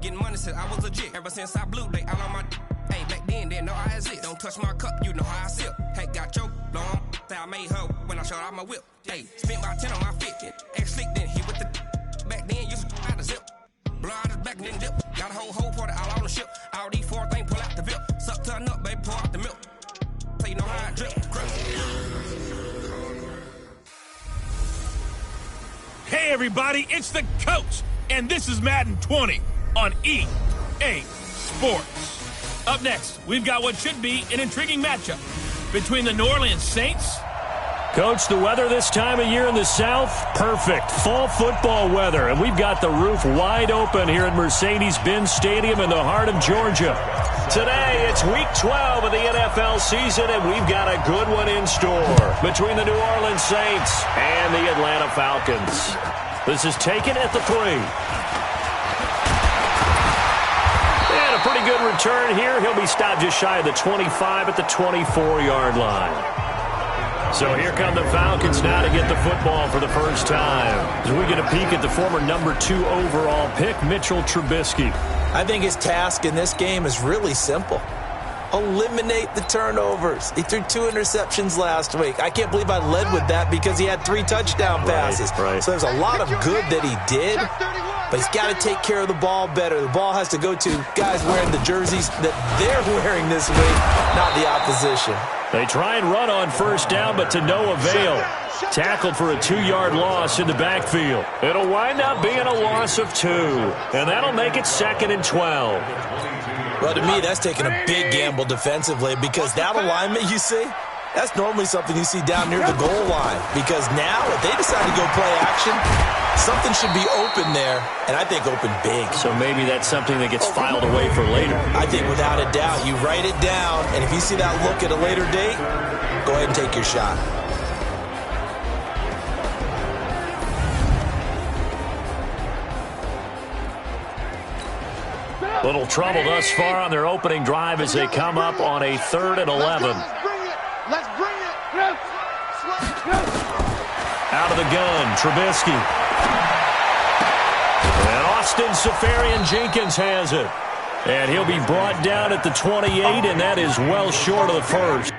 Getting money since I was a jit. Ever since I blew, they all on my hey, back then, didn't know I exist. Don't touch my cup, you know how I sip. Hey, got choked, long. Say I made her when I showed out my whip. Hey, spent about 10 on my fit. Ex-slick, then hit with the back then, used to out the zip. Blow out his back, then dip. Got a whole party all on the ship. All these four things, pull out the VIP. Suck to a nut, baby, pour out the milk. So you know how I drip. Hey, everybody, it's the coach, and this is Madden 20 on EA Sports. Up next, we've got what should be an intriguing matchup between the New Orleans Saints. Coach, the weather this time of year in the South, perfect. Fall football weather, and we've got the roof wide open here at Mercedes-Benz Stadium in the heart of Georgia. Today, it's Week 12 of the NFL season, and we've got a good one in store between the New Orleans Saints and the Atlanta Falcons. This is taken at the 3. And a pretty good return here. He'll be stopped just shy of the 25 at the 24-yard line. So here come the Falcons now to get the football for the first time. As we get a peek at the former number 2 overall pick, Mitchell Trubisky. I think his task in this game is really simple. Eliminate the turnovers. He threw 2 interceptions last week. I can't believe I led with that because he had 3 touchdown passes. Right. So there's a lot of good that he did, but he's got to take care of the ball better. The ball has to go to guys wearing the jerseys that they're wearing this week, not the opposition. They try and run on first down, but to no avail. Tackled for a 2-yard loss in the backfield. It'll wind up being a loss of 2, and that'll make it 2nd and 12. Well, to me, that's taking a big gamble defensively because that alignment you see, that's normally something you see down near the goal line. Because now, if they decide to go play action, something should be open there, and I think open big. So maybe that's something that gets filed away for later. I think without a doubt, you write it down, and if you see that look at a later date, go ahead and take your shot. Little trouble thus far on their opening drive as they come up on a 3rd and 11. Let's bring it. Out of the gun, Trubisky. And Austin Seferian-Jenkins has it. And he'll be brought down at the 28, and that is well short of the first.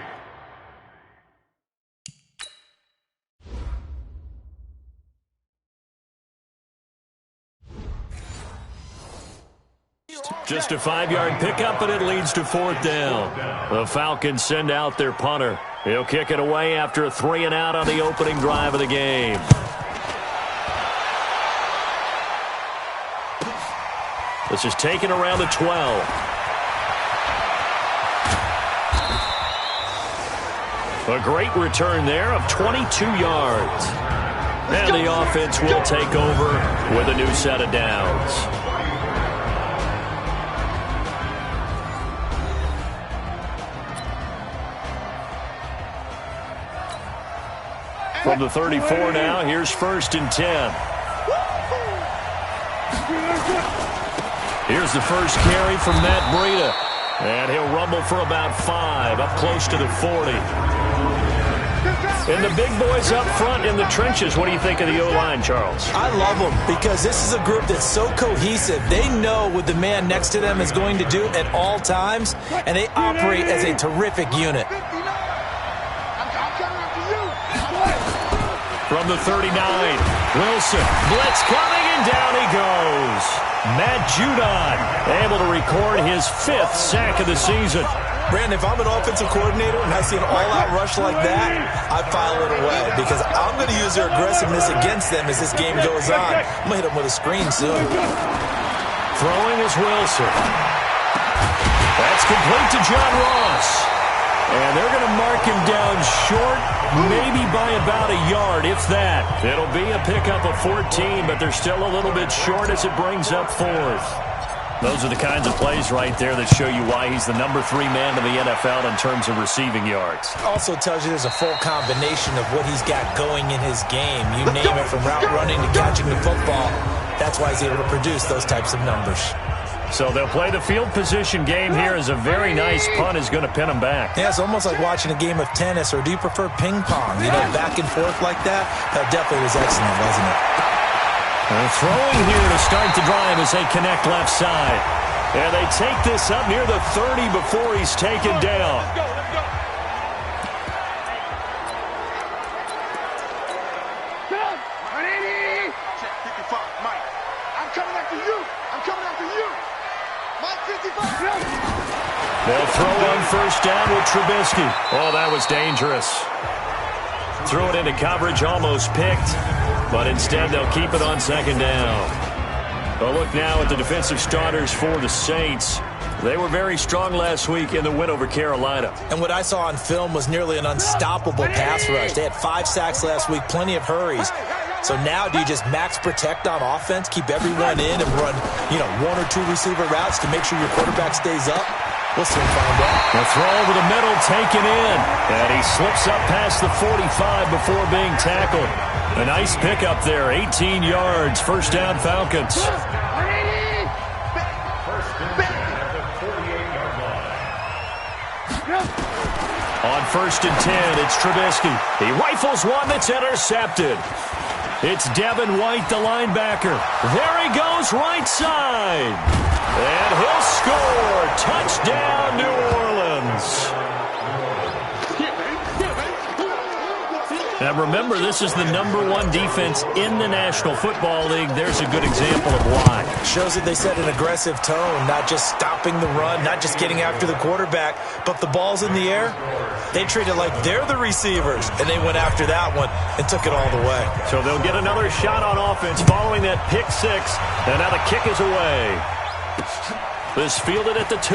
Just a 5-yard pickup, and it leads to 4th down. The Falcons send out their punter. He'll kick it away after a 3-and-out on the opening drive of the game. This is taken around the 12. A great return there of 22 yards. And the offense will take over with a new set of downs. From the 34 now, here's 1st and 10. Here's the first carry from Matt Breida. And he'll rumble for about 5, up close to the 40. And the big boys up front in the trenches. What do you think of the O-line, Charles? I love them because this is a group that's so cohesive. They know what the man next to them is going to do at all times, and they operate as a terrific unit. From the 39, Wilson, blitz coming, and down he goes. Matt Judon able to record his 5th sack of the season. Brandon, if I'm an offensive coordinator and I see an all-out rush like that, I file it away because I'm going to use their aggressiveness against them as this game goes on. I'm going to hit them with a screen soon. Throwing is Wilson. That's complete to John Ross. And they're going to mark him down short, maybe by about a yard, if that. It'll be a pickup of 14, but they're still a little bit short as it brings up 4th. Those are the kinds of plays right there that show you why he's the number 3 man in the NFL in terms of receiving yards. Also tells you there's a full combination of what he's got going in his game. You name it, from route running to catching the football. That's why he's able to produce those types of numbers. So they'll play the field position game here as a very nice punt is going to pin them back. Yeah, it's almost like watching a game of tennis, or do you prefer ping pong? You know, back and forth like that? That definitely was excellent, wasn't it? They're throwing here to start the drive as they connect left side. And they take this up near the 30 before he's taken down. Let's go. Check 55, Mike. I'm coming after you. Mike 55. They'll throw on first down with Trubisky. Oh, that was dangerous. Threw it into coverage, almost picked. But instead, they'll keep it on second down. A look now at the defensive starters for the Saints. They were very strong last week in the win over Carolina. And what I saw on film was nearly an unstoppable pass rush. They had 5 sacks last week, plenty of hurries. So now do you just max protect on offense, keep everyone in and run, 1 or 2 receiver routes to make sure your quarterback stays up? We'll soon find out. The throw over the middle taken in. And he slips up past the 45 before being tackled. A nice pickup there, 18 yards, first down Falcons. On first and 10, it's Trubisky. He rifles one that's intercepted. It's Devin White, the linebacker. There he goes, right side. And he'll score. Touchdown, New Orleans. Now remember, this is the #1 defense in the National Football League. There's a good example of why. Shows that they set an aggressive tone, not just stopping the run, not just getting after the quarterback, but the ball's in the air. They treat it like they're the receivers, and they went after that one and took it all the way. So they'll get another shot on offense following that pick six, and now the kick is away. This fielded at the 2.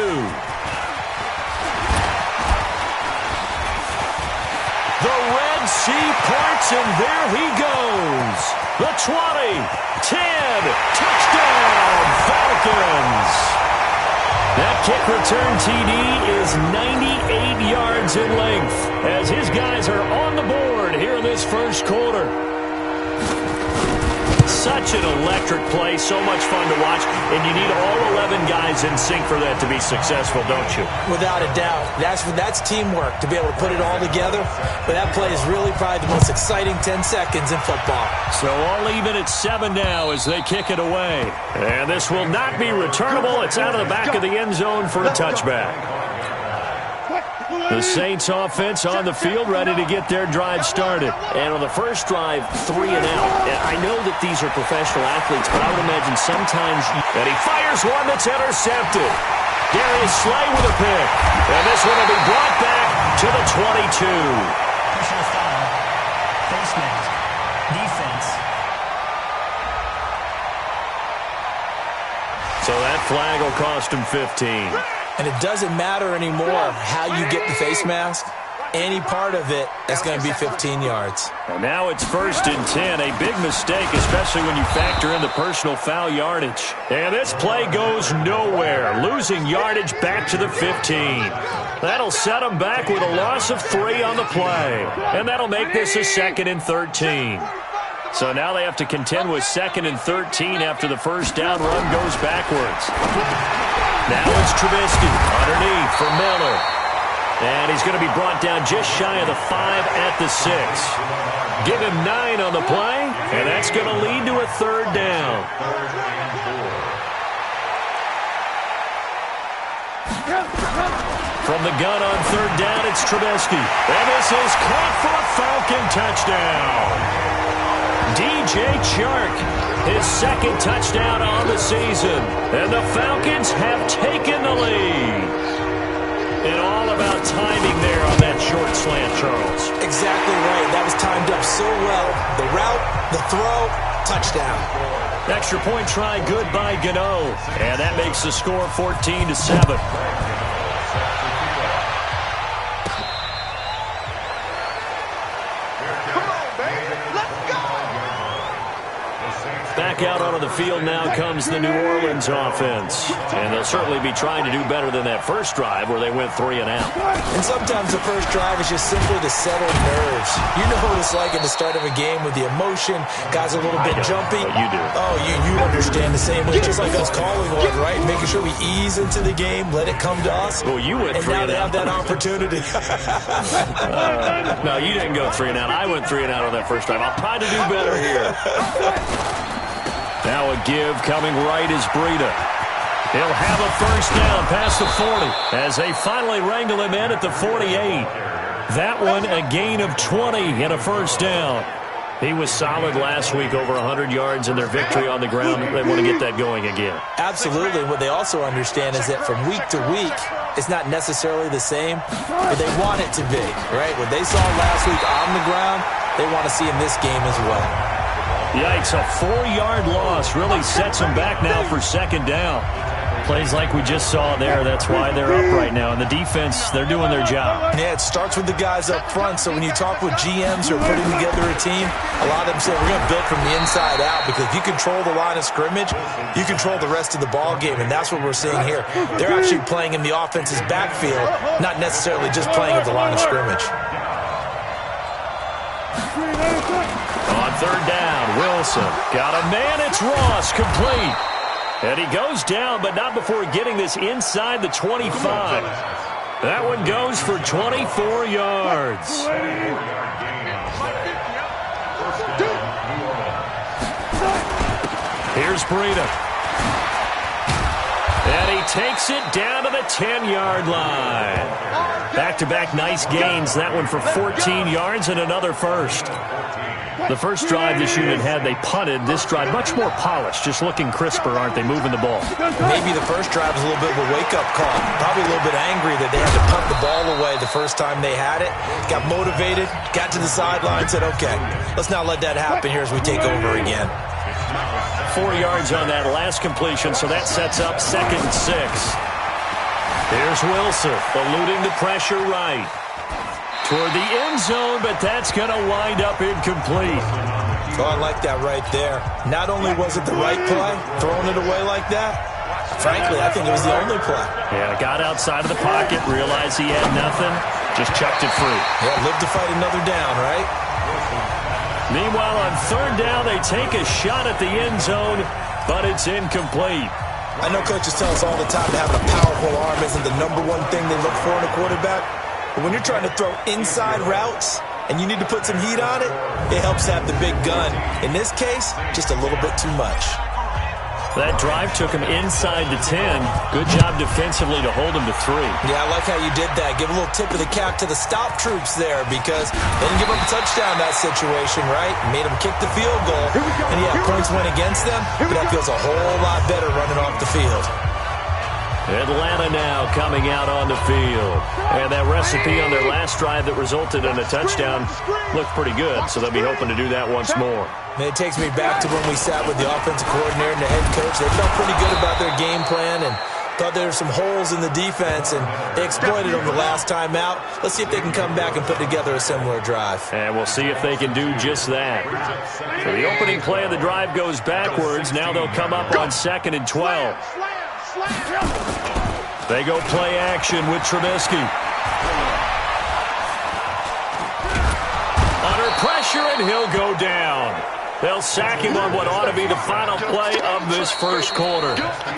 The Red Sea parts, and there he goes. The 20, 10, touchdown, Falcons. That kick return TD is 98 yards in length as his guys are on the board here in this first quarter. Such an electric play, so much fun to watch, and you need all 11 guys in sync for that to be successful, don't you? Without a doubt. That's teamwork to be able to put it all together. But that play is really probably the most exciting 10 seconds in football. So all even at 7 now as they kick it away. And this will not be returnable. It's out of the back of the end zone for a touchback. The Saints offense on the field, ready to get their drive started. And on the first drive, 3 and out. And I know that these are professional athletes, but I would imagine sometimes... And he fires one that's intercepted. Darius Slay with a pick. And this one will be brought back to the 22. Personal foul. Face mask. Defense. So that flag will cost him 15. And it doesn't matter anymore how you get the face mask. Any part of it, that's going to be 15 yards. And now it's first and 10. A big mistake, especially when you factor in the personal foul yardage. And this play goes nowhere. Losing yardage back to the 15. That'll set them back with a loss of 3 on the play. And that'll make this a 2nd and 13. So now they have to contend with 2nd and 13 after the first down run goes backwards. Now it's Trubisky underneath for Miller. And he's going to be brought down just shy of the 5 at the 6. Give him 9 on the play, and that's going to lead to a 3rd down. From the gun on 3rd down, it's Trubisky. And this is caught for a Falcon touchdown. DJ Chark, his 2nd touchdown on the season. And the Falcons have taken the lead. And all about timing there on that short slant, Charles. Exactly right. That was timed up so well. The route, the throw, touchdown. Extra point try, good by Gano. And that makes the score 14-7. Back out onto the field now comes the New Orleans offense. And they'll certainly be trying to do better than that first drive where they went 3 and out. And sometimes the first drive is just simply to settle nerves. You know what it's like at the start of a game with the emotion. Guys are a little bit jumpy. You do. Oh, you understand the same way. Just like us calling one, right? Making sure we ease into the game, let it come to us. Well, you went 3 and out. And now they have that opportunity. No, you didn't go 3 and out. I went 3 and out on that first drive. I'll try to do better here. Now a give coming right is Breida. He'll have a first down past the 40 as they finally wrangle him in at the 48. That one a gain of 20 and a first down. He was solid last week, over 100 yards in their victory on the ground. They want to get that going again. Absolutely. What they also understand is that from week to week, it's not necessarily the same, but they want it to be, right? What they saw last week on the ground, they want to see in this game as well. Yikes, a 4-yard loss really sets them back now for second down. Plays like we just saw there, that's why they're up right now. And the defense, they're doing their job. Yeah, it starts with the guys up front. So when you talk with GMs who are putting together a team, a lot of them say we're going to build from the inside out, because if you control the line of scrimmage, you control the rest of the ball game, and that's what we're seeing here. They're actually playing in the offense's backfield, not necessarily just playing at the line of scrimmage. On third down, Wilson got a man. It's Ross, complete. And he goes down, but not before getting this inside the 25. That one goes for 24 yards. Here's Breida. And he takes it down to the 10-yard line. Back-to-back nice gains. That one for 14 yards and another first. The first drive this unit had, they punted. This drive, much more polished, just looking crisper, aren't they, moving the ball? Maybe the first drive was a little bit of a wake-up call. Probably a little bit angry that they had to punt the ball away the first time they had it. Got motivated, got to the sideline, said, okay, let's not let that happen here as we take over again. 4 yards on that last completion, so that sets up 2nd and 6. Here's Wilson, eluding the pressure right. Toward the end zone, but that's going to wind up incomplete. Oh, I like that right there. Not only was it the right play, throwing it away like that, frankly, I think it was the only play. Yeah, got outside of the pocket, realized he had nothing, just chucked it free. Yeah, live to fight another down, right? Meanwhile, on third down, they take a shot at the end zone, but it's incomplete. I know coaches tell us all the time that having a powerful arm isn't the #1 thing they look for in a quarterback. But when you're trying to throw inside routes and you need to put some heat on it, it helps have the big gun. In this case, just a little bit too much. That drive took him inside the 10. Good job defensively to hold him to 3. Yeah, I like how you did that. Give a little tip of the cap to the stop troops there, because they didn't give up a touchdown in that situation, right? Made them kick the field goal. And yeah, points went against them, but that feels a whole lot better running off the field. Atlanta now coming out on the field. And that recipe on their last drive that resulted in a touchdown looked pretty good, so they'll be hoping to do that once more. And it takes me back to when we sat with the offensive coordinator and the head coach. They felt pretty good about their game plan and thought there were some holes in the defense, and they exploited them the last time out. Let's see if they can come back and put together a similar drive. And we'll see if they can do just that. So the opening play of the drive goes backwards. Now they'll come up on 2nd and 12. They go play action with Trubisky. Under pressure, and he'll go down. They'll sack him on what ought to be the final play of this first quarter.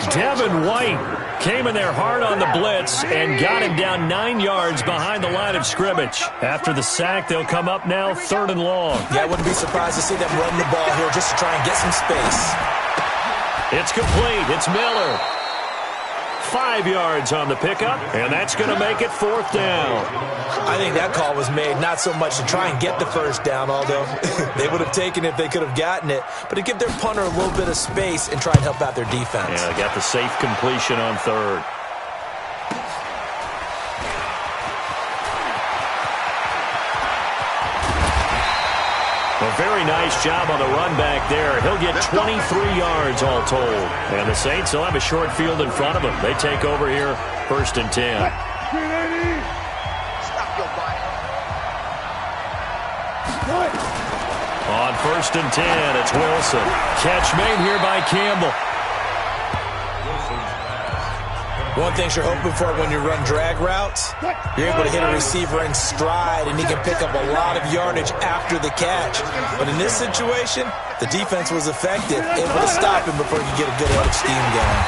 Devin White came in there hard on the blitz and got him down 9 yards behind the line of scrimmage. After the sack, they'll come up now 3rd and long. Yeah, I wouldn't be surprised to see them run the ball here just to try and get some space. It's complete. It's Miller. 5 yards on the pickup, and that's going to make it 4th down. I think that call was made not so much to try and get the first down, although they would have taken it if they could have gotten it, but to give their punter a little bit of space and try and help out their defense. Yeah, they got the safe completion on 3rd. A very nice job on the run back there. He'll get 23 yards all told. And the Saints will have a short field in front of them. They take over here, 1st and 10. On 1st and 10, it's Wilson. Catch made here by Campbell. One thing you're hoping for when you run drag routes, you're able to hit a receiver in stride, and he can pick up a lot of yardage after the catch. But in this situation, the defense was effective, able to stop him before he could get a good head of steam going.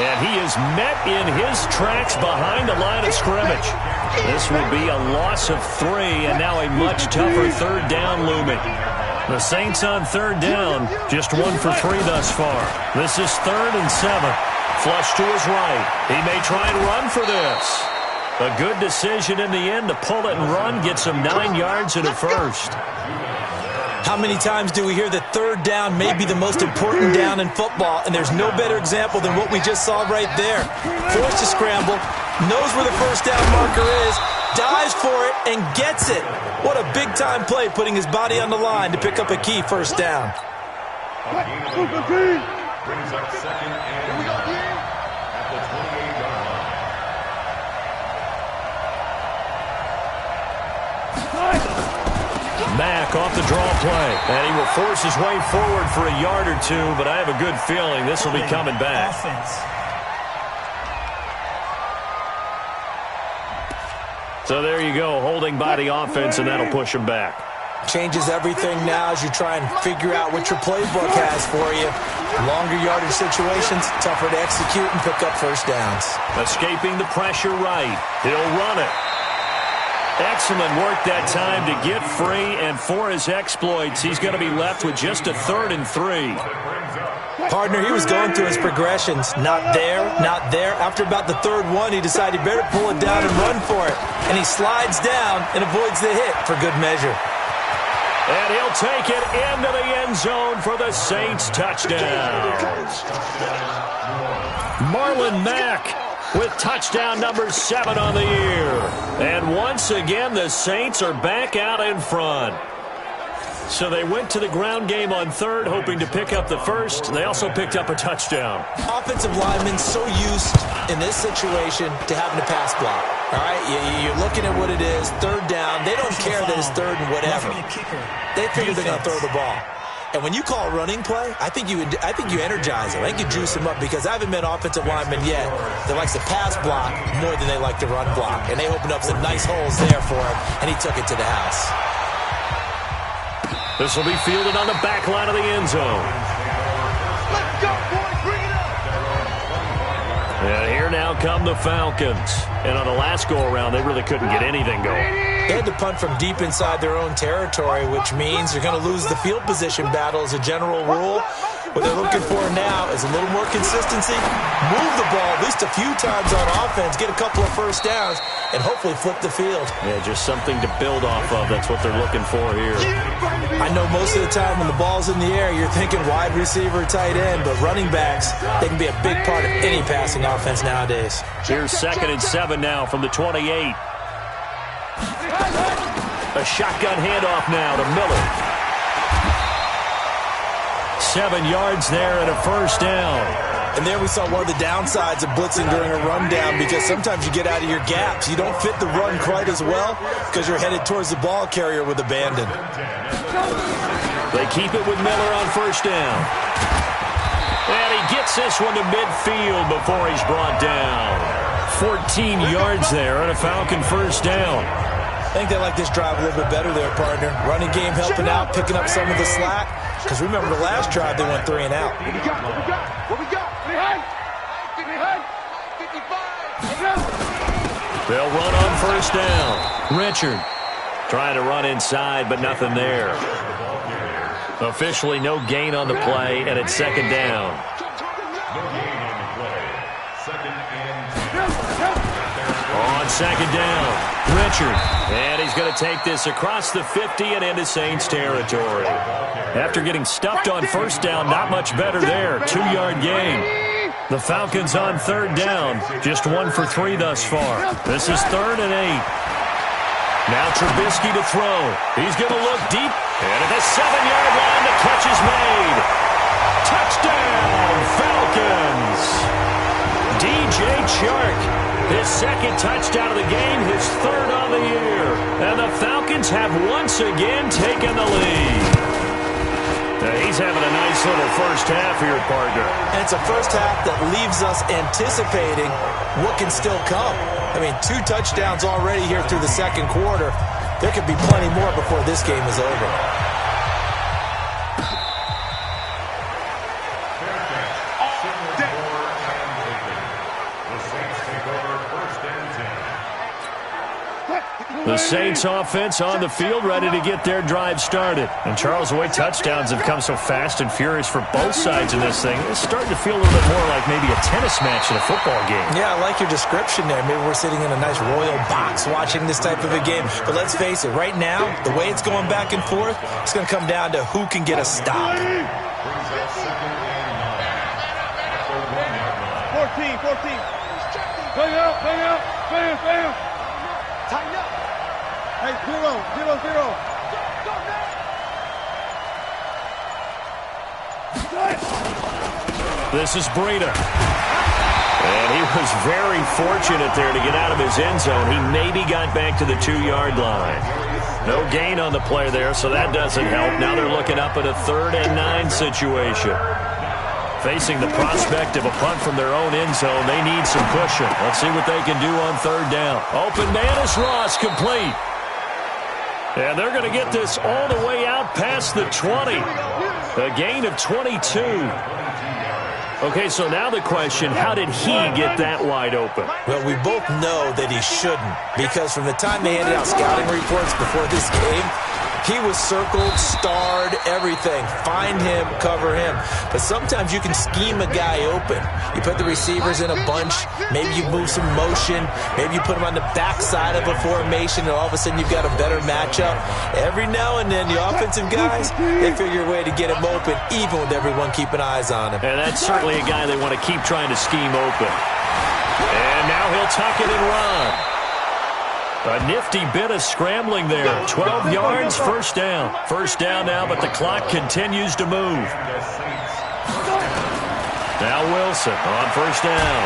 And he is met in his tracks behind the line of scrimmage. This will be a loss of 3, and now a much tougher 3rd down looming. The Saints on third down, just 1 for 3 thus far. This is 3rd and 7. Flush to his right. He may try and run for this. A good decision in the end to pull it and run, gets him 9 yards and a first. How many times do we hear that third down may be the most important down in football, and there's no better example than what we just saw right there. Forced to scramble, knows where the first down marker is, dives for it, and gets it. What a big-time play, putting his body on the line to pick up a key first down. Brings up 2nd and 9 at the 28-yard line. Mack off the draw play, and he will force his way forward for a yard or two, but I have a good feeling this will be coming back. So there you go, holding by the offense, and that'll push him back. Changes everything now as you try and figure out what your playbook has for you. Longer yardage situations, tougher to execute and pick up first downs. Escaping the pressure right. He'll run it. Excellent work that time to get free, and for his exploits, he's going to be left with just a 3rd and 3. Partner, he was going through his progressions. Not there, not there. After about the 3rd one, he decided he better pull it down and run for it. And he slides down and avoids the hit for good measure. And he'll take it into the end zone for the Saints touchdown. Marlon Mack with touchdown number 7 on the year. And once again, the Saints are back out in front. So they went to the ground game on 3rd, hoping to pick up the first. They also picked up a touchdown. Offensive linemen so used in this situation to having to pass block. All right, you're looking at what it is, 3rd down. They don't care that it's 3rd and whatever. They figure they're going to throw the ball. And when you call a running play, I think you energize them. I think you juice them up, because I haven't met offensive linemen yet that likes to pass block more than they like to run block. And they opened up some nice holes there for him, and he took it to the house. This will be fielded on the back line of the end zone. Let's go, boys. Bring it up. And here now come the Falcons. And on the last go-around, they really couldn't get anything going. They had to punt from deep inside their own territory, which means they're going to lose the field position battle as a general rule. What they're looking for now is a little more consistency, move the ball at least a few times on offense, get a couple of first downs, and hopefully flip the field. Yeah, just something to build off of. That's what they're looking for here. I know most of the time when the ball's in the air, you're thinking wide receiver, tight end, but running backs, they can be a big part of any passing offense nowadays. Here's 2nd and 7 now from the 28. A shotgun handoff now to Miller. 7 yards there and a first down. And there we saw one of the downsides of blitzing during a rundown, because sometimes you get out of your gaps. You don't fit the run quite as well because you're headed towards the ball carrier with abandon. They keep it with Miller on first down. And he gets this one to midfield before he's brought down. 14 yards there and a Falcon first down. I think they like this drive a little bit better there, partner. Running game helping out, picking up some of the slack. Because remember, the last drive, they went 3 and out. What we got? What we got? They'll run on first down. Richard trying to run inside, but nothing there. Officially no gain on the play, and it's 2nd down. On 2nd down, Richard. And he's going to take this across the 50 and into Saints territory. After getting stuffed on first down, not much better there. 2-yard gain. The Falcons on 3rd down. Just 1 for 3 thus far. This is 3rd and 8. Now Trubisky to throw. He's going to look deep. And at the 7-yard line, the catch is made. Touchdown, Falcons. DJ Chark. His 2nd touchdown of the game, his 3rd on the year. And the Falcons have once again taken the lead. Now he's having a nice little first half here, partner. And it's a first half that leaves us anticipating what can still come. I mean, 2 touchdowns already here through the 2nd quarter. There could be plenty more before this game is over. The Saints offense on the field, ready to get their drive started. And Charles, the way touchdowns have come so fast and furious for both sides in this thing, it's starting to feel a little bit more like maybe a tennis match in a football game. Yeah, I like your description there. Maybe we're sitting in a nice royal box watching this type of a game. But let's face it, right now, the way it's going back and forth, it's going to come down to who can get a stop. 14. Bang out. Bam. Tighten up. Hey, 0. This is Breida. And he was very fortunate there to get out of his end zone. He maybe got back to the 2-yard line. No gain on the play there, so that doesn't help. Now they're looking up at a 3rd and 9 situation. Facing the prospect of a punt from their own end zone, they need some pushing. Let's see what they can do on 3rd down. Open man is Ross, complete. And they're going to get this all the way out past the 20. A gain of 22. Okay, so now the question, how did he get that wide open? Well, we both know that he shouldn't, because from the time they handed out scouting reports before this game, he was circled, starred, everything. Find him, cover him. But sometimes you can scheme a guy open. You put the receivers in a bunch. Maybe you move some motion. Maybe you put him on the backside of a formation, and all of a sudden you've got a better matchup. Every now and then, the offensive guys, they figure a way to get him open, even with everyone keeping eyes on him. And that's certainly a guy they want to keep trying to scheme open. And now he'll tuck it and run. A nifty bit of scrambling there. 12 yards, 1st down. 1st down now, but the clock continues to move. Now Wilson on 1st down.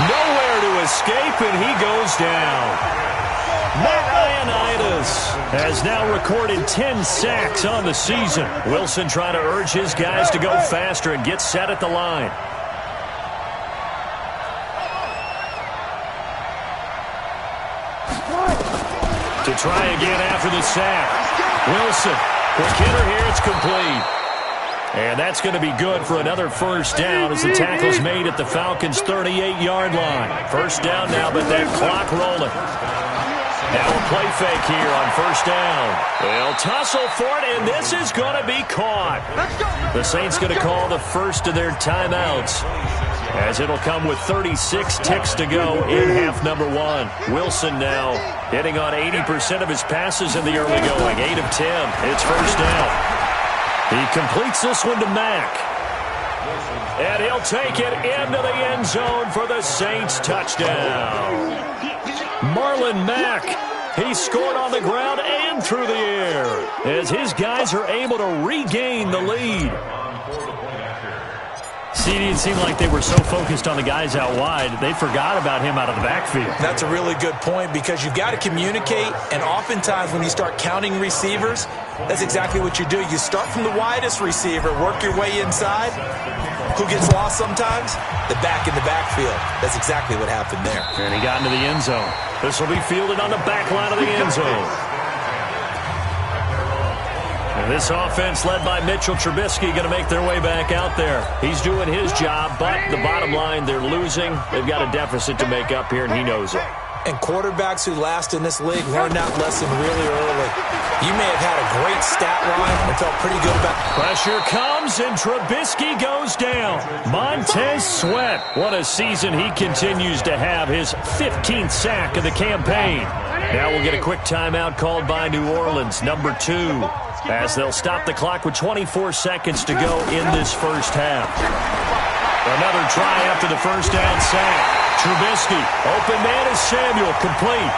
Nowhere to escape, and he goes down. Matt Ioannidis has now recorded 10 sacks on the season. Wilson trying to urge his guys to go faster and get set at the line. To try again after the sack. Wilson, quick hitter here, it's complete. And that's going to be good for another 1st down as the tackle's made at the Falcons' 38-yard line. 1st down now, but that clock rolling. Now a play fake here on 1st down. They'll tussle for it, and this is going to be caught. The Saints going to call the first of their timeouts, as it'll come with 36 ticks to go in half number 1. Wilson now hitting on 80% of his passes in the early going. 8 of 10. It's 1st down. He completes this one to Mack. And he'll take it into the end zone for the Saints touchdown. Marlon Mack, he scored on the ground and through the air as his guys are able to regain the lead. See, it didn't seem like they were so focused on the guys out wide, they forgot about him out of the backfield. That's a really good point, because you've got to communicate, and oftentimes when you start counting receivers, that's exactly what you do. You start from the widest receiver, work your way inside. Who gets lost sometimes? The back in the backfield. That's exactly what happened there. And he got into the end zone. This will be fielded on the back line of the end zone. And this offense led by Mitchell Trubisky going to make their way back out there. He's doing his job, but the bottom line, they're losing. They've got a deficit to make up here, and he knows it. And quarterbacks who last in this league learned that lesson really early. You may have had a great stat line and felt pretty good about it. Pressure comes, and Trubisky goes down. Montez Sweat, what a season he continues to have. His 15th sack of the campaign. Now we'll get a quick timeout called by New Orleans, number 2, as they'll stop the clock with 24 seconds to go in this 1st half. Another try after the 1st down sack. Trubisky, open man is Samuel, complete.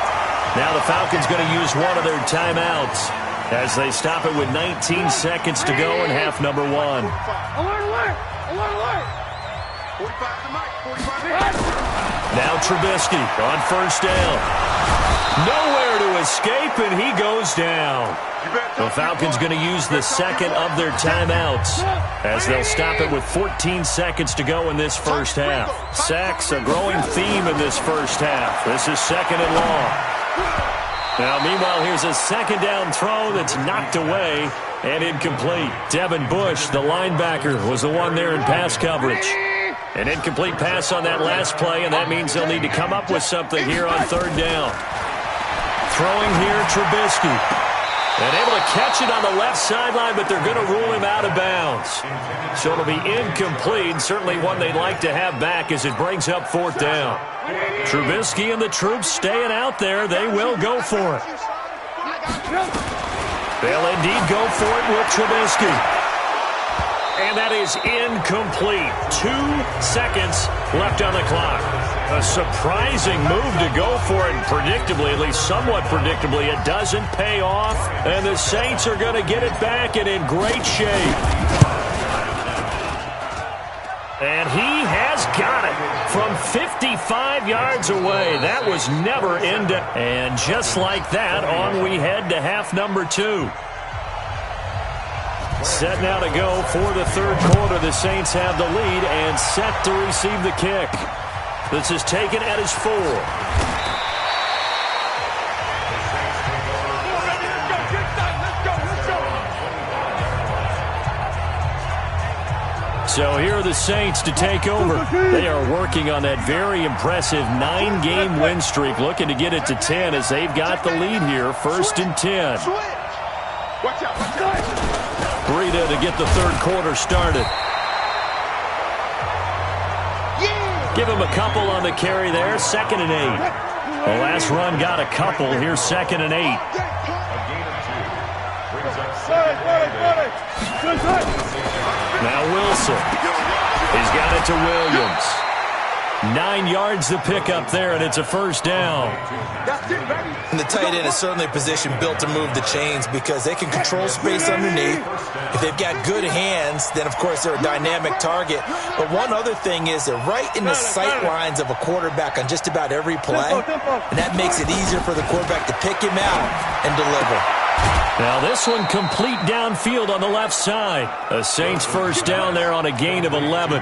Now the Falcons going to use one of their timeouts as they stop it with 19 seconds to go in half number 1. Alert! Alert! 45. Now Trubisky on 1st down. Nowhere to escape, and he goes down. The Falcons going to use the second of their timeouts as they'll stop it with 14 seconds to go in this 1st half. Sacks, a growing theme in this 1st half. This is 2nd and long. Now, meanwhile, here's a 2nd down throw that's knocked away and incomplete. Devin Bush, the linebacker, was the one there in pass coverage. An incomplete pass on that last play, and that means they'll need to come up with something here on 3rd down. Throwing here, Trubisky. And able to catch it on the left sideline, but they're going to rule him out of bounds. So it'll be incomplete, certainly one they'd like to have back as it brings up 4th down. Trubisky and the troops staying out there. They will go for it. They'll indeed go for it with Trubisky. And that is incomplete. 2 seconds left on the clock. A surprising move to go for it, and predictably, at least somewhat predictably, it doesn't pay off, and the Saints are going to get it back and in great shape. And he has got it from 55 yards away. That was never into. And just like that, on we head to half number 2. Set now to go for the 3rd quarter. The Saints have the lead and set to receive the kick. This is taken at his 4. So here are the Saints to take over. They are working on that very impressive 9-game win streak, looking to get it to 10 as they've got the lead here, 1st and 10. Breida to get the 3rd quarter started. Give him a couple on the carry there, 2nd and 8. The last run got a couple. Here's 2nd and 8. Now Wilson. He's got it to Williams. 9 yards to pick up there, and it's a 1st down. And the tight end is certainly a position built to move the chains because they can control space underneath. If they've got good hands, then, of course, they're a dynamic target. But one other thing is they're right in the sight lines of a quarterback on just about every play, and that makes it easier for the quarterback to pick him out and deliver. Now this one complete downfield on the left side. A Saints 1st down there on a gain of 11.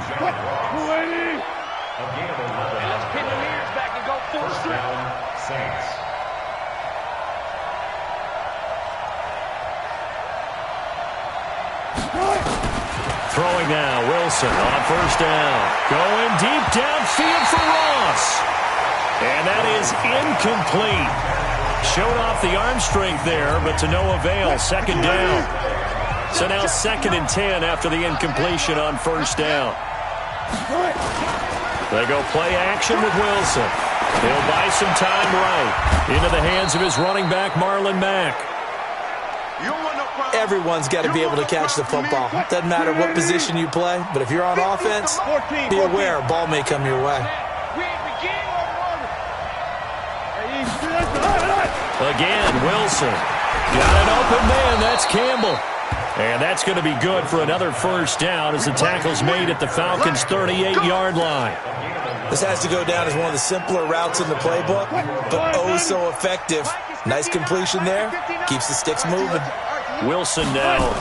Throwing now, Wilson on 1st down. Going deep downfield for Ross. And that is incomplete. Showed off the arm strength there, but to no avail. 2nd down. So now 2nd and 10 after the incompletion on 1st down. They go play action with Wilson. He'll buy some time right into the hands of his running back, Marlon Mack. Everyone's got to be able to catch the football. Doesn't matter what position you play, but if you're on offense, be aware a ball may come your way. Again, Wilson. Got an open man. That's Campbell. And that's going to be good for another 1st down as the tackle's made at the Falcons' 38-yard line. This has to go down as one of the simpler routes in the playbook, but oh so effective. Nice completion there. Keeps the sticks moving. Wilson now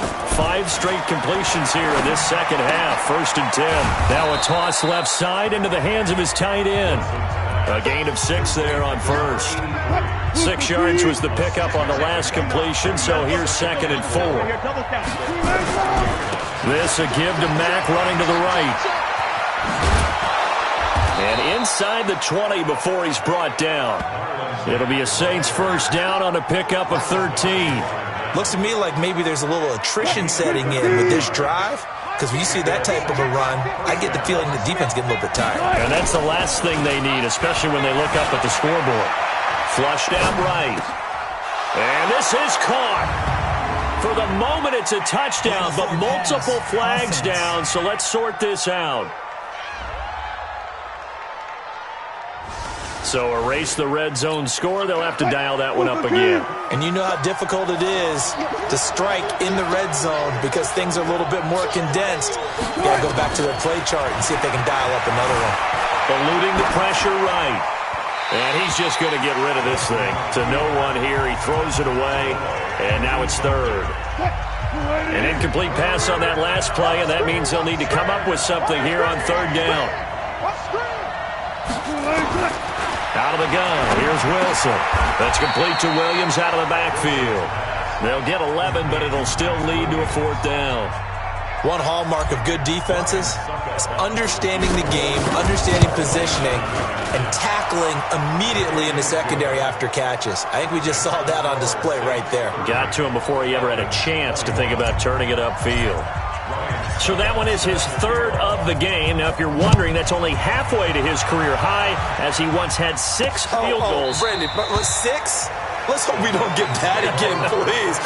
5 straight completions here in this 2nd half. 1st and 10. Now a toss left side into the hands of his tight end. A gain of 6 there on 1st. 6 yards was the pickup on the last completion, so here's 2nd and 4. This a give to Mack running to the right. And inside the 20 before he's brought down. It'll be a Saints 1st down on a pickup of 13. Looks to me like maybe there's a little attrition setting in with this drive. Because when you see that type of a run, I get the feeling the defense getting a little bit tired. And that's the last thing they need, especially when they look up at the scoreboard. Flushed out right. And this is caught. For the moment, it's a touchdown, but multiple flags down, so let's sort this out. So erase the red zone score. They'll have to dial that one up again. And you know how difficult it is to strike in the red zone because things are a little bit more condensed. You got to go back to their play chart and see if they can dial up another one. Eluding the pressure right. And he's just going to get rid of this thing. To no one here. He throws it away. And now it's 3rd. An incomplete pass on that last play, and that means they'll need to come up with something here on 3rd down. Out of the gun, here's Wilson. That's complete to Williams out of the backfield. They'll get 11, but it'll still lead to a 4th down. One hallmark of good defenses is understanding the game, understanding positioning, and tackling immediately in the secondary after catches. I think we just saw that on display right there. Got to him before he ever had a chance to think about turning it upfield. So that one is his third of the game. Now, if you're wondering, that's only halfway to his career high, as he once had 6 field goals. Brandon, but 6? Let's hope we don't get that again, please.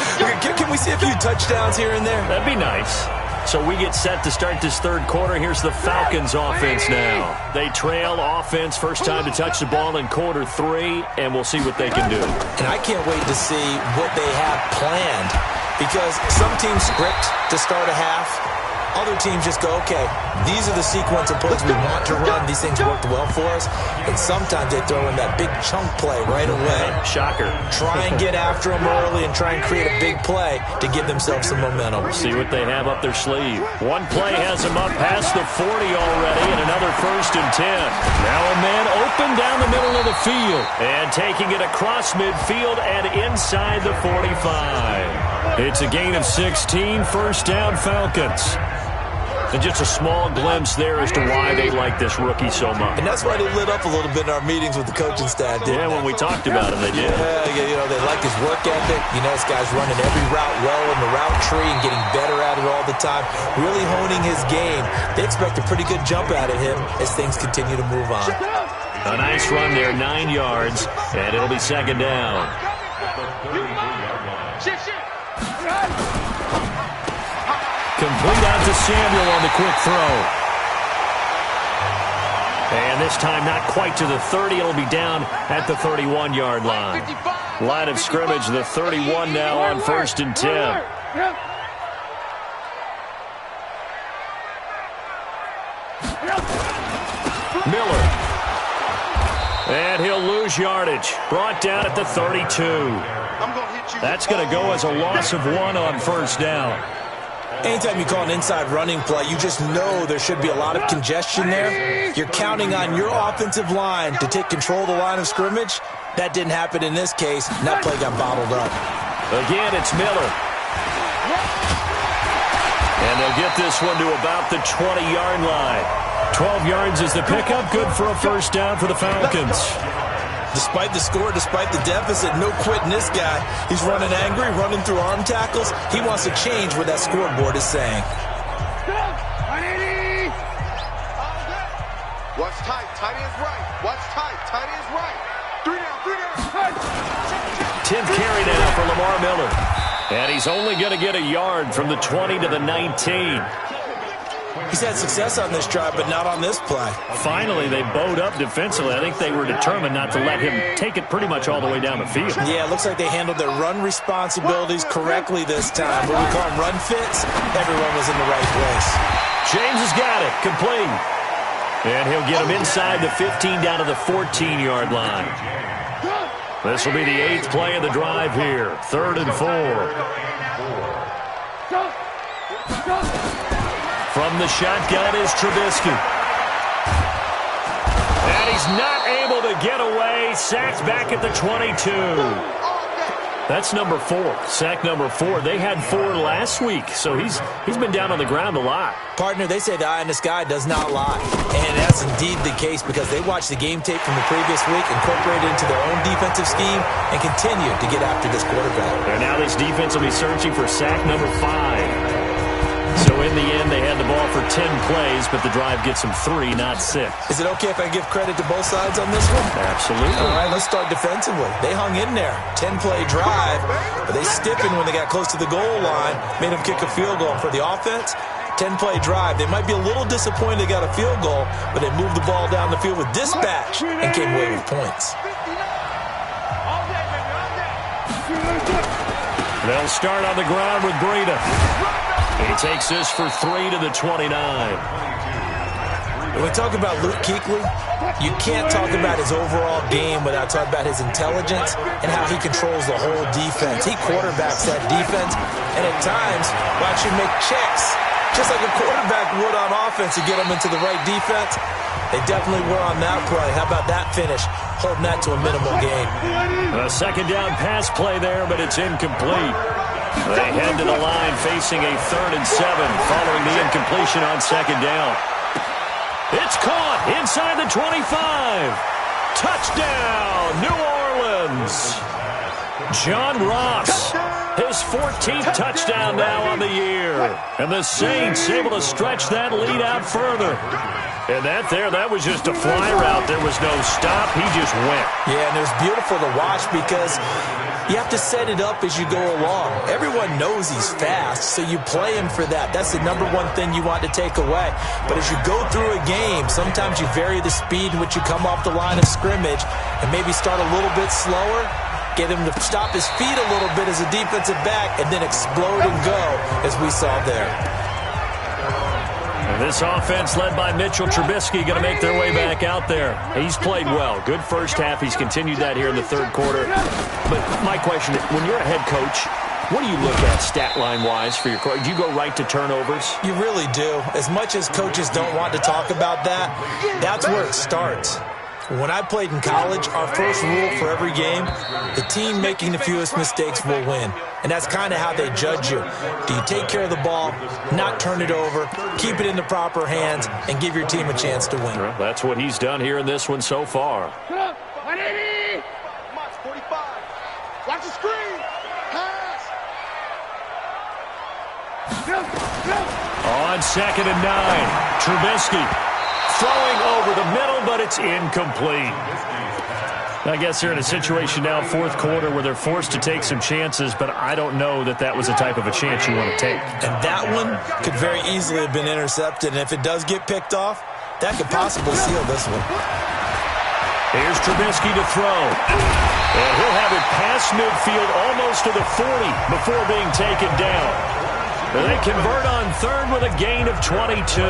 Can we see a few touchdowns here and there? That'd be nice. So we get set to start this third quarter. Here's the Falcons offense now. They trail offense, first time to touch the ball in quarter 3, and we'll see what they can do. And I can't wait to see what they have planned, because some teams script to start a half. Other teams just go, okay, these are the sequence of plays we want to run. These things worked well for us. And sometimes they throw in that big chunk play right away. Shocker. Try and get after them early and try and create a big play to give themselves some momentum. See what they have up their sleeve. One play has them up past the 40 already, and another 1st and 10. Now a man open down the middle of the field. And taking it across midfield and inside the 45. It's a gain of 16, first down Falcons. And just a small glimpse there as to why they like this rookie so much. And that's why they lit up a little bit in our meetings with the coaching staff, didn't they? When we talked about him, they did. Yeah, they like his work ethic. This guy's running every route well in the route tree and getting better at it all the time, really honing his game. They expect a pretty good jump out of him as things continue to move on. A nice run there, 9 yards, and it'll be second down. Complete out to Samuel on the quick throw. And this time not quite to the 30. It'll be down at the 31-yard line. Line of scrimmage, the 31 now on 1st and 10. Miller. And he'll lose yardage. Brought down at the 32. That's going to go as a loss of 1 on 1st down. Anytime you call an inside running play, you just know there should be a lot of congestion there. You're counting on your offensive line to take control of the line of scrimmage. That didn't happen in this case, and that play got bottled up. Again, it's Miller. And they'll get this one to about the 20-yard line. 12 yards is the pickup. Good for a first down for the Falcons. Despite the score, despite the deficit, no quitting this guy. He's running angry, running through arm tackles. He wants to change what that scoreboard is saying. Watch tight. Tight ends right. Watch tight. Tight ends right. 3 down. 10th carry now for Lamar Miller. And he's only going to get a yard from the 20 to the 19. He's had success on this drive, but not on this play. Finally, they bowed up defensively. I think they were determined not to let him take it pretty much all the way down the field. Yeah, it looks like they handled their run responsibilities correctly this time. What we call them run fits, everyone was in the right place. James has got it. Complete. And he'll get him inside the 15 down to the 14-yard line. This will be the 8th play of the drive here. 3rd and 4. From the shotgun is Trubisky. And he's not able to get away. Sacked back at the 22. That's number 4. Sack number 4. They had 4 last week, so he's been down on the ground a lot. Partner, they say the eye in the sky does not lie. And that's indeed the case, because they watched the game tape from the previous week, incorporated it into their own defensive scheme, and continue to get after this quarterback. And now this defense will be searching for sack number 5. So in the end, they had the ball for 10 plays, but the drive gets them 3, not 6. Is it okay if I give credit to both sides on this one? Absolutely. All right, let's start defensively. They hung in there. 10-play drive, but they stiffened when they got close to the goal line, made them kick a field goal. For the offense, 10-play drive. They might be a little disappointed they got a field goal, but they moved the ball down the field with dispatch and came away with points. They'll start on the ground with Breida. He takes this for 3 to the 29. When we talk about Luke Kuechly, you can't talk about his overall game without talking about his intelligence and how he controls the whole defense. He quarterbacks that defense, and at times watch him make checks, just like a quarterback would on offense to get them into the right defense. They definitely were on that play. How about that finish? Holding that to a minimal gain. A second down pass play there, but it's incomplete. They head to the line facing a 3rd and 7 following the incompletion on 2nd down. It's caught inside the 25. Touchdown, New Orleans. John Ross, his 14th touchdown now on the year. And the Saints able to stretch that lead out further. And that was just a fly route. There was no stop. He just went. Yeah, and it was beautiful to watch because you have to set it up as you go along. Everyone knows he's fast, so you play him for that. That's the number one thing you want to take away. But as you go through a game, sometimes you vary the speed in which you come off the line of scrimmage and maybe start a little bit slower, get him to stop his feet a little bit as a defensive back, and then explode and go, as we saw there. And this offense led by Mitchell Trubisky going to make their way back out there. He's played well. Good first half. He's continued that here in the 3rd quarter. But my question, when you're a head coach, what do you look at stat line-wise for your coach? Do you go right to turnovers? You really do. As much as coaches don't want to talk about that, that's where it starts. When I played in college, our first rule for every game, the team making the fewest mistakes will win. And that's kind of how they judge you. Do you take care of the ball, not turn it over, keep it in the proper hands, and give your team a chance to win? Well, that's what he's done here in this one so far. 180! March 45. Watch the screen. Pass. On 2nd and 9, Trubisky throwing over the middle, but it's incomplete. I guess they're in a situation now, 4th quarter, where they're forced to take some chances, but I don't know that was the type of a chance you want to take. And that one could very easily have been intercepted, and if it does get picked off, that could possibly seal this one. Here's Trubisky to throw. And he'll have it past midfield almost to the 40 before being taken down. And they convert on 3rd with a gain of 22.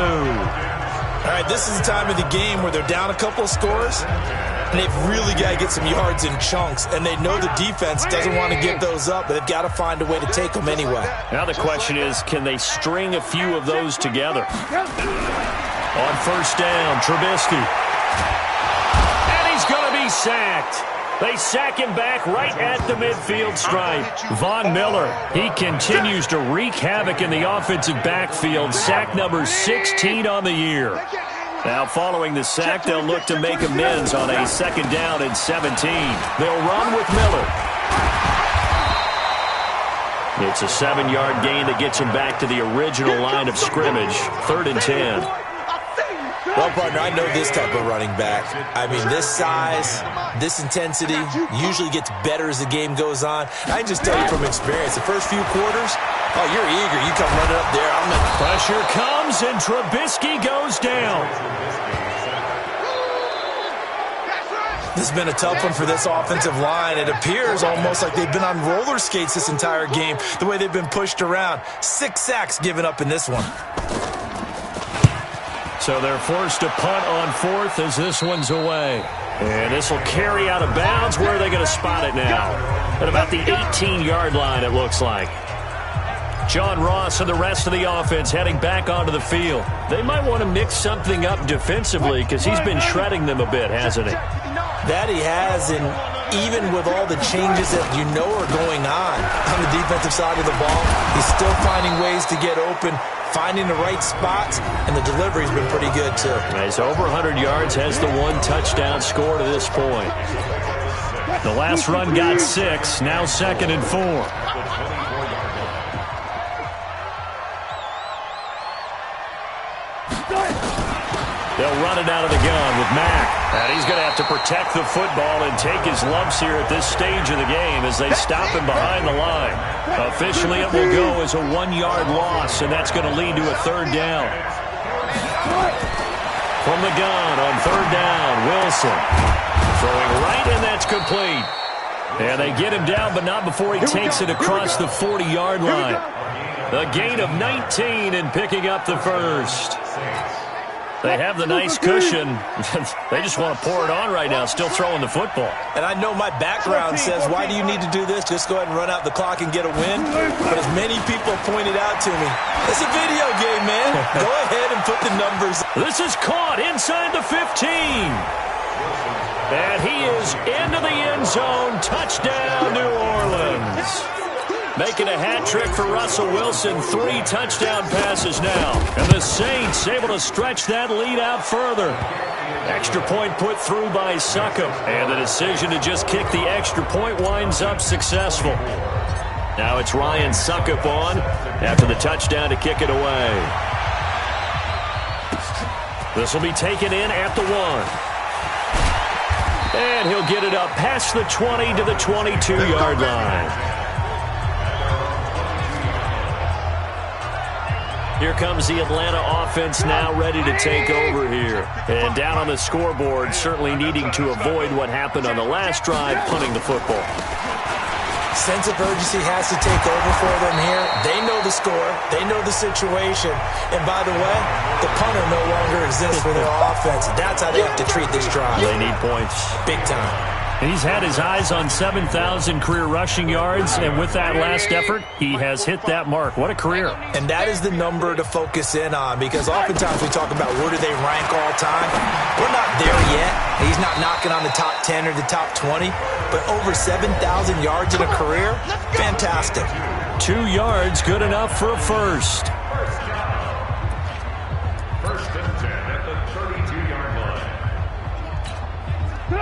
All right, this is the time of the game where they're down a couple of scores, and they've really got to get some yards in chunks, and they know the defense doesn't want to give those up, but they've got to find a way to take them anyway. Now the question is, can they string a few of those together? On 1st down, Trubisky. And he's going to be sacked. They sack him back right at the midfield stripe. Von Miller, he continues to wreak havoc in the offensive backfield. Sack number 16 on the year. Now following the sack, they'll look to make amends on a 2nd down and 17. They'll run with Miller. It's a 7-yard gain that gets him back to the original line of scrimmage. 3rd and 10. Well, partner, I know this type of running back. I mean, this size, this intensity usually gets better as the game goes on. I can just tell you from experience, the first few quarters, oh, you're eager. You come running up there. Pressure comes, and Trubisky goes down. This has been a tough one for this offensive line. It appears almost like they've been on roller skates this entire game, the way they've been pushed around. 6 sacks given up in this one. So they're forced to punt on 4th as this one's away. And this will carry out of bounds. Where are they going to spot it now? At about the 18-yard line, it looks like. John Ross and the rest of the offense heading back onto the field. They might want to mix something up defensively because he's been shredding them a bit, hasn't he? That he has, and even with all the changes that you know are going on the defensive side of the ball, he's still finding ways to get open, finding the right spots, and the delivery's been pretty good, too. He's over 100 yards, has the 1 touchdown score to this point. The last run got 6, now 2nd and 4. They'll run it out of the gun with Mack. And he's going to have to protect the football and take his lumps here at this stage of the game as they stop him behind the line. Officially, it will go as a 1-yard loss, and that's going to lead to a 3rd down. From the gun on 3rd down, Wilson. Throwing right, and that's complete. And they get him down, but not before he takes it across the 40-yard line. A gain of 19 and picking up the 1st. They have the nice cushion. They just want to pour it on right now, still throwing the football. And I know my background says, why do you need to do this? Just go ahead and run out the clock and get a win. But as many people pointed out to me, it's a video game, man. Go ahead and put the numbers. This is caught inside the 15. And he is into the end zone. Touchdown, New Orleans. Making a hat trick for Russell Wilson. 3 touchdown passes now. And the Saints able to stretch that lead out further. Extra point put through by Succop. And the decision to just kick the extra point winds up successful. Now it's Ryan Succop on after the touchdown to kick it away. This will be taken in at the 1. And he'll get it up past the 20 to the 22-yard line. Here comes the Atlanta offense now ready to take over here. And down on the scoreboard, certainly needing to avoid what happened on the last drive, punting the football. Sense of urgency has to take over for them here. They know the score. They know the situation. And by the way, the punter no longer exists for their offense. That's how they have to treat this drive. They need points. Big time. He's had his eyes on 7,000 career rushing yards, and with that last effort, he has hit that mark. What a career. And that is the number to focus in on, because oftentimes we talk about where do they rank all time. We're not there yet. He's not knocking on the top 10 or the top 20, but over 7,000 yards in a career, fantastic. 2 yards, good enough for a first. First and 10 at the 32-yard line.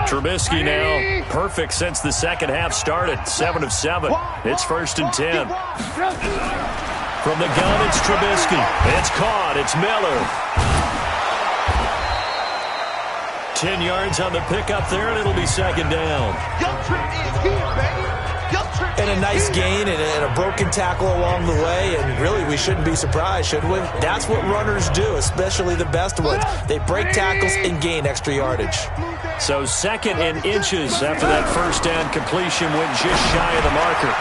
Trubisky now, perfect since the second half started. 7 of 7. It's first and 10. From the gun, it's Trubisky. It's caught. It's Miller. 10 yards on the pickup there, and it'll be second down. And a nice gain and a broken tackle along the way, and really we shouldn't be surprised, should we? That's what runners do, especially the best ones. They break tackles and gain extra yardage. So second and inches after that first down completion went just shy of the marker.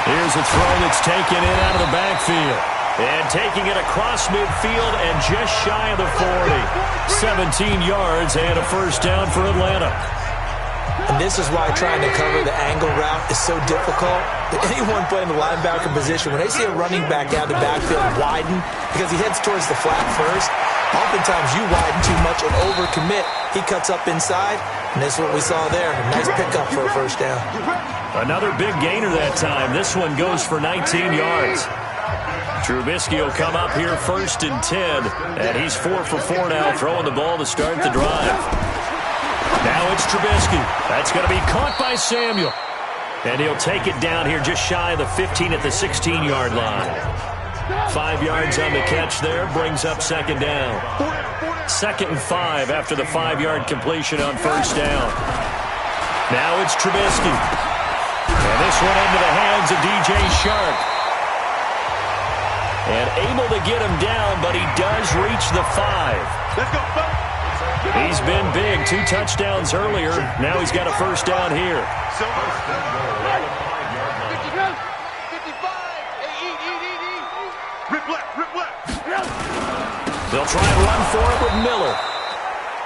Here's a throw that's taken in out of the backfield. And taking it across midfield and just shy of the 40. 17 yards and a first down for Atlanta. And this is why trying to cover the angle route is so difficult. Anyone playing the linebacker position, when they see a running back out of the backfield widen, because he heads towards the flat first, oftentimes you widen too much and overcommit. He cuts up inside, and that's what we saw there. A nice pickup for a first down. Another big gainer that time. This one goes for 19 yards. Trubisky will come up here first and 10, and he's 4 for 4 now, throwing the ball to start the drive. Now it's Trubisky. That's going to be caught by Samuel. And he'll take it down here just shy of the 15 at the 16-yard line. 5 yards on the catch there, brings up second down. 2nd and 5 after the 5-yard completion on first down. Now it's Trubisky. And this one into the hands of DJ Shark. And able to get him down, but he does reach the 5. Let's go, He's been big. 2 touchdowns earlier. Now he's got a first down here. They'll try and run for it with Miller.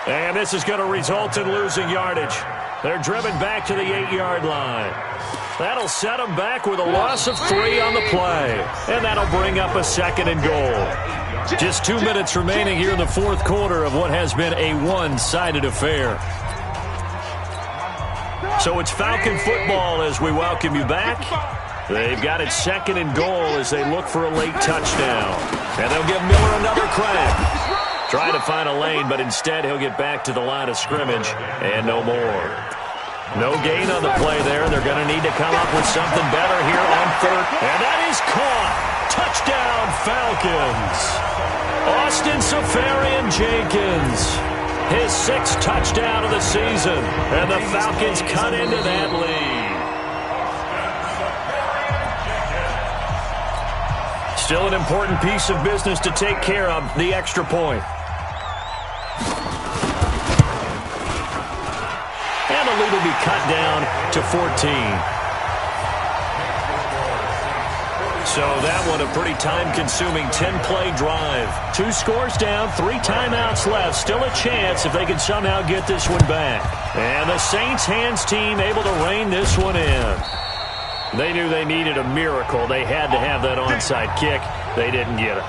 And this is going to result in losing yardage. They're driven back to the 8-yard line. That'll set them back with a loss of 3 on the play. And that'll bring up a 2nd and goal. Just 2 minutes remaining here in the fourth quarter of what has been a one-sided affair. So it's Falcon football as we welcome you back. They've got it 2nd and goal as they look for a late touchdown. And they'll give Miller another crack. Trying to find a lane, but instead he'll get back to the line of scrimmage and no more. No gain on the play there. They're going to need to come up with something better here on 3rd. And that is caught. Touchdown, Falcons. Austin Seferian-Jenkins. His 6th touchdown of the season. And the Falcons cut into that lead. Still an important piece of business to take care of, the extra point. And the lead will be cut down to 14. So that one a pretty time-consuming 10-play drive. 2 scores down, 3 timeouts left. Still a chance if they can somehow get this one back. And the Saints hands team able to rein this one in. They knew they needed a miracle. They had to have that onside kick. They didn't get it.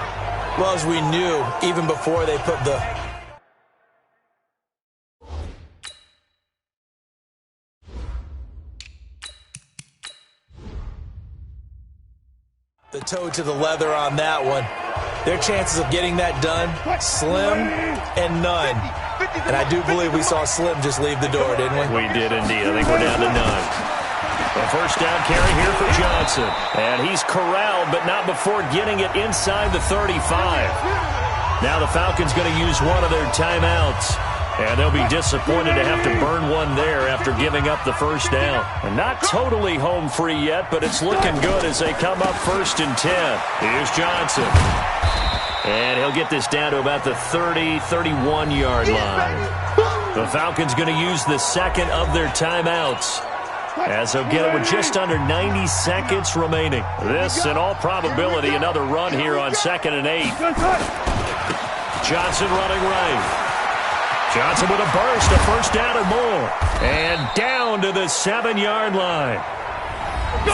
Well, as we knew, even before they put the toe to the leather on that one. Their chances of getting that done, slim and none. And I do believe we saw Slim just leave the door, didn't we? We did indeed. I think we're down to none. A first down carry here for Johnson. And he's corralled, but not before getting it inside the 35. Now the Falcons going to use one of their timeouts. And they'll be disappointed to have to burn one there after giving up the first down. And not totally home free yet, but it's looking good as they come up 1st and 10. Here's Johnson. And he'll get this down to about the 30, 31-yard line. The Falcons going to use the second of their timeouts, as they'll get it with just under 90 seconds remaining. This, in all probability, another run here on 2nd and 8. Johnson running right. Johnson with a burst, a first down and more. And down to the 7-yard line.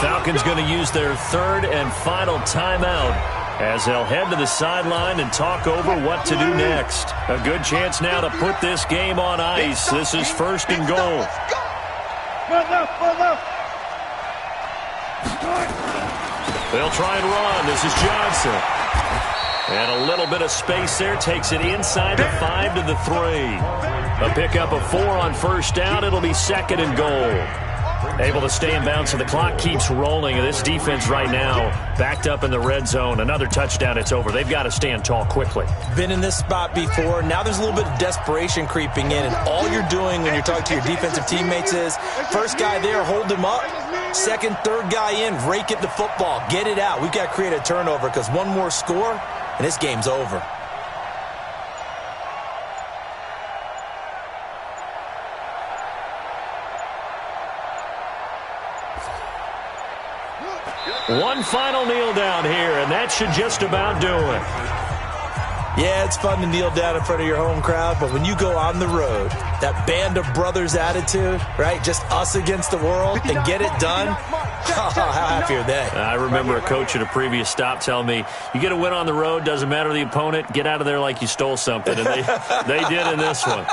Falcons going to use their 3rd and final timeout, as they'll head to the sideline and talk over what to do next. A good chance now to put this game on ice. This is 1st and goal. They'll try and run. This is Johnson. And a little bit of space there. Takes it inside the 5 to the 3. A pickup of 4 on first down. It'll be 2nd and goal. Able to stay in bounds, so the clock keeps rolling. This defense right now backed up in the red zone. Another touchdown, it's over. They've got to stand tall quickly. Been in this spot before. Now there's a little bit of desperation creeping in, and all you're doing when you're talking to your defensive teammates is first guy there, hold him up. Second, third guy in, rake it the football. Get it out. We've got to create a turnover because one more score, and this game's over. One final kneel down here, and that should just about do it. Yeah, it's fun to kneel down in front of your home crowd, but when you go on the road, that band of brothers attitude, right, just us against the world, and get it done, how happy are they? I remember a coach at a previous stop telling me, you get a win on the road, doesn't matter the opponent, get out of there like you stole something, and they did in this one.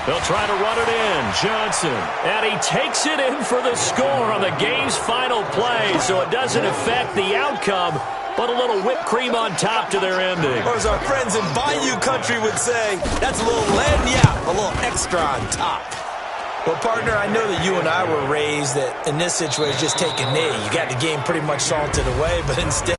They'll try to run it in. Johnson. And he takes it in for the score on the game's final play, so it doesn't affect the outcome, but a little whipped cream on top to their ending. Or as our friends in Bayou Country would say, that's a little lagniappe, a little extra on top. Well, partner, I know that you and I were raised that in this situation, just take a knee. You got the game pretty much salted away, but instead